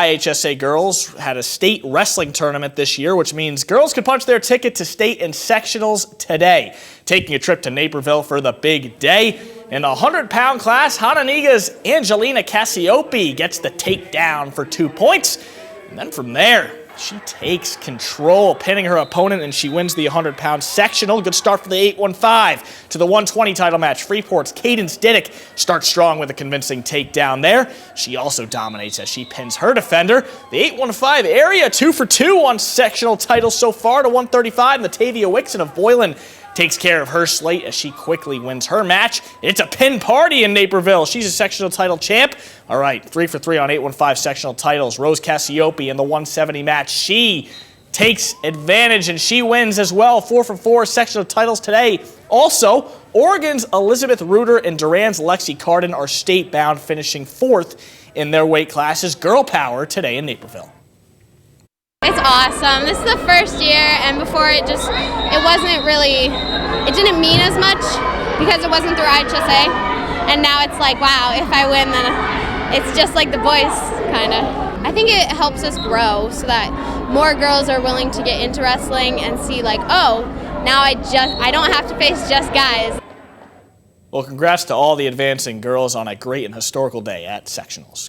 IHSA girls had a state wrestling tournament this year, which means girls could punch their ticket to state and sectionals today. Taking a trip to Naperville for the big day. In the 100-pound class, Hananiga's Angelina Cassiopei gets the takedown for 2 points. And then from there, she takes control, pinning her opponent, and she wins the 100-pound sectional. Good start for the 815 to the 120 title match. Freeport's Cadence Dinnick starts strong with a convincing takedown there. She also dominates as she pins her defender. The 815 area 2 for 2 on sectional titles so far to 135. Matavia Wickson of Boylan takes care of her slate as she quickly wins her match. It's a pin party in Naperville. She's a sectional title champ. All right, 3 for 3 on 815 sectional titles. Rose Cassiopei in the 170 match. She takes advantage and she wins as well. 4 for 4 sectional titles today. Also, Oregon's Elizabeth Reuter and Duran's Lexi Carden are state-bound, finishing 4th in their weight classes. Girl power today in Naperville. It's awesome. This is the first year, and before it didn't mean as much because it wasn't through IHSA, and now it's like, wow, if I win, then it's just like the boys, kind of. I think it helps us grow so that more girls are willing to get into wrestling and see like, oh, now I don't have to face just guys. Well, congrats to all the advancing girls on a great and historical day at sectionals.